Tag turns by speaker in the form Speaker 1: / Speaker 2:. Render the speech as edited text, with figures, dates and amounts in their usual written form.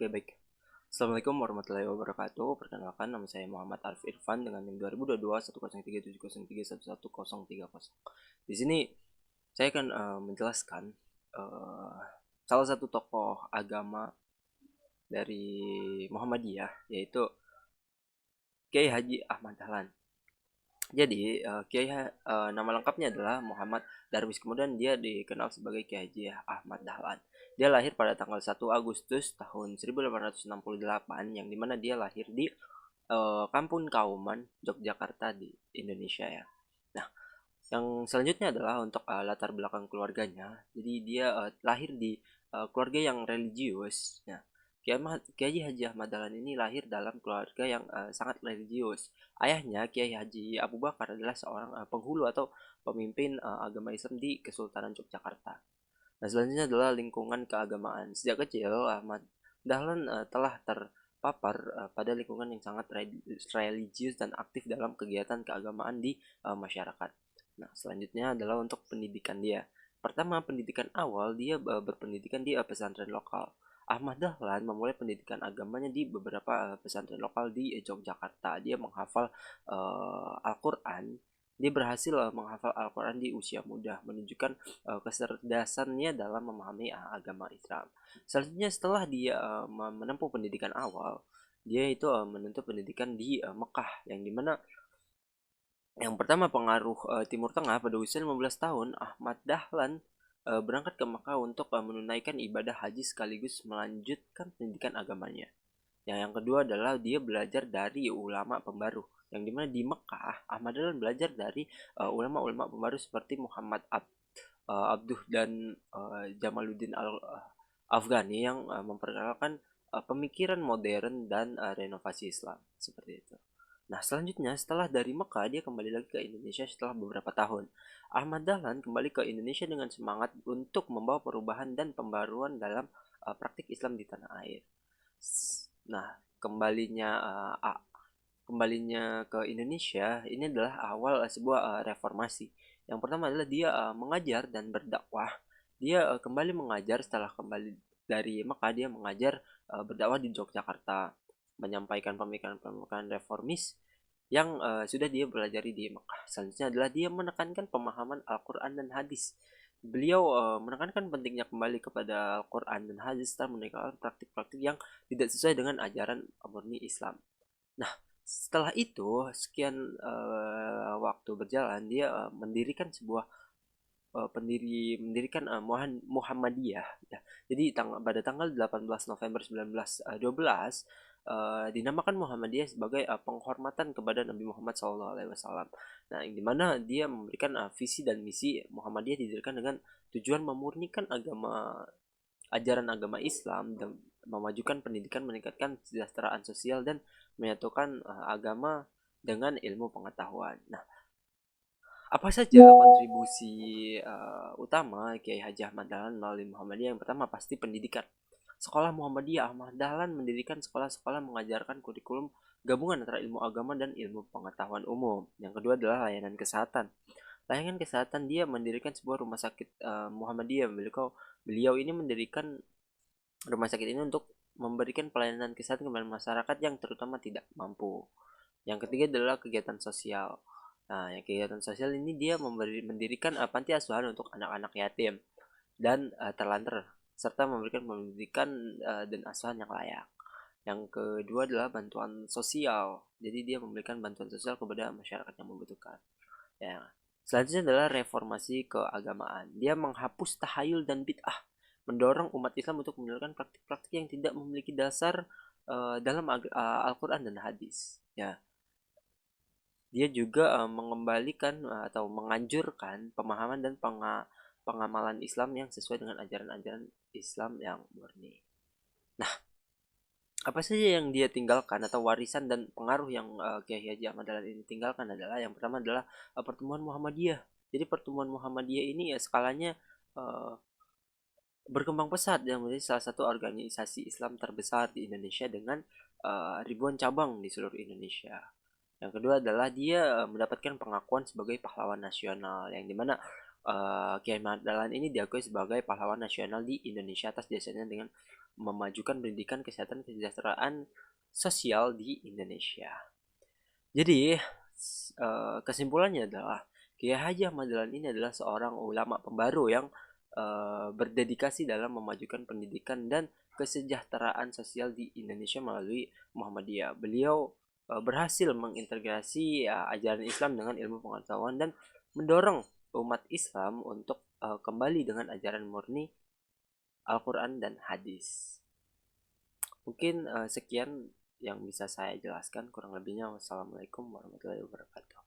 Speaker 1: Oke, baik. Assalamualaikum warahmatullahi wabarakatuh. Perkenalkan, nama saya Muhammad Arif Irfan dengan NIM 2022 1037030111030. Di sini saya akan menjelaskan eh, salah satu tokoh agama dari Muhammadiyah, yaitu Kiai Haji Ahmad Dahlan. Jadi nama lengkapnya adalah Muhammad Darwis. Kemudian dia dikenal sebagai Kiai Haji Ahmad Dahlan. Dia lahir pada tanggal 1 Agustus tahun 1868, yang dimana dia lahir di Kampung Kauman, Yogyakarta di Indonesia ya. Nah, yang selanjutnya adalah untuk latar belakang keluarganya. Jadi dia lahir di keluarga yang religius. Nah, Kiai Haji Ahmad Dahlan ini lahir dalam keluarga yang sangat religius. Ayahnya Kiai Haji Abu Bakar adalah seorang penghulu atau pemimpin agama Islam di Kesultanan Yogyakarta. Nah, selanjutnya adalah lingkungan keagamaan. Sejak kecil, Ahmad Dahlan telah terpapar pada lingkungan yang sangat religius dan aktif dalam kegiatan keagamaan di masyarakat. Nah, selanjutnya adalah untuk pendidikan dia. Pertama, pendidikan awal dia berpendidikan di pesantren lokal. Ahmad Dahlan memulai pendidikan agamanya di beberapa pesantren lokal di Yogyakarta. Dia menghafal Al-Quran. Dia berhasil menghafal Al-Quran di usia muda, menunjukkan kecerdasannya dalam memahami agama Islam. Selanjutnya, setelah dia menempuh pendidikan awal, dia itu menuntut pendidikan di Mekah, yang dimana yang pertama pengaruh Timur Tengah. Pada usia 15 tahun, Ahmad Dahlan berangkat ke Mekah untuk menunaikan ibadah haji sekaligus melanjutkan pendidikan agamanya. Yang kedua adalah dia belajar dari ulama pembaru, yang dimana di Mekah Ahmad Dahlan belajar dari ulama-ulama pembaru seperti Muhammad Abduh dan Jamaluddin Afghani yang memperkenalkan pemikiran modern dan renovasi Islam seperti itu. Nah, selanjutnya setelah dari Mekah, dia kembali lagi ke Indonesia setelah beberapa tahun. Ahmad Dahlan kembali ke Indonesia dengan semangat untuk membawa perubahan dan pembaruan dalam praktik Islam di tanah air. Nah, kembalinya ke Indonesia ini adalah awal sebuah reformasi. Yang pertama adalah dia mengajar dan berdakwah. Dia kembali mengajar setelah kembali dari Mekah. Dia mengajar berdakwah di Yogyakarta, menyampaikan pemikiran-pemikiran reformis yang sudah dia pelajari di Mekah. Selanjutnya adalah dia menekankan pemahaman Al-Quran dan hadis. Beliau menekankan pentingnya kembali kepada Al-Quran dan hadis setelah meninggalkan praktik-praktik yang tidak sesuai dengan ajaran murni Islam. Nah, setelah itu sekian waktu berjalan, dia mendirikan Muhammadiyah ya. Jadi pada tanggal 18 November 1912 dinamakan Muhammadiyah sebagai penghormatan kepada Nabi Muhammad SAW. Nah, yang dimana dia memberikan visi dan misi Muhammadiyah didirikan dengan tujuan memurnikan ajaran agama Islam dan memajukan pendidikan, meningkatkan kesejahteraan sosial, dan menyatukan agama dengan ilmu pengetahuan. Nah, apa saja kontribusi utama Kiai Haji Ahmad Dahlan melalui Muhammadiyah? Yang pertama pasti pendidikan. Sekolah Muhammadiyah Ahmad Dahlan mendirikan sekolah-sekolah mengajarkan kurikulum gabungan antara ilmu agama dan ilmu pengetahuan umum. Yang kedua adalah layanan kesehatan. Layanan kesehatan, dia mendirikan sebuah rumah sakit Muhammadiyah. Beliau ini mendirikan rumah sakit ini untuk memberikan pelayanan kesehatan kepada masyarakat yang terutama tidak mampu. Yang ketiga adalah kegiatan sosial. Nah, yang kegiatan sosial ini dia mendirikan panti asuhan untuk anak-anak yatim dan terlantar, serta memberikan pendidikan dan asuhan yang layak. Yang kedua adalah bantuan sosial. Jadi dia memberikan bantuan sosial kepada masyarakat yang membutuhkan. Ya. Selanjutnya adalah reformasi keagamaan. Dia menghapus tahayul dan bid'ah, mendorong umat Islam untuk meninggalkan praktik-praktik yang tidak memiliki dasar dalam Al-Quran dan hadis. Ya. Dia juga mengembalikan atau menganjurkan pemahaman dan pengamalan Islam yang sesuai dengan ajaran-ajaran Islam yang murni. Nah, apa saja yang dia tinggalkan atau warisan dan pengaruh yang Kiai Haji Ahmad Dahlan ini tinggalkan adalah, yang pertama adalah pertemuan Muhammadiyah. Jadi pertemuan Muhammadiyah ini ya skalanya uh, berkembang pesat dan menjadi salah satu organisasi Islam terbesar di Indonesia dengan ribuan cabang di seluruh Indonesia. Yang kedua adalah dia mendapatkan pengakuan sebagai pahlawan nasional, yang dimana Kiai Ahmad Dahlan ini diakui sebagai pahlawan nasional di Indonesia atas jasanya dengan memajukan pendidikan, kesehatan, kesejahteraan sosial di Indonesia. Jadi, kesimpulannya adalah Kiai Haji Ahmad Dahlan ini adalah seorang ulama pembaru yang berdedikasi dalam memajukan pendidikan dan kesejahteraan sosial di Indonesia melalui Muhammadiyah. Beliau berhasil mengintegrasi ajaran Islam dengan ilmu pengetahuan dan mendorong umat Islam untuk kembali dengan ajaran murni Al-Quran dan hadis. Mungkin sekian yang bisa saya jelaskan. Kurang lebihnya wassalamualaikum warahmatullahi wabarakatuh.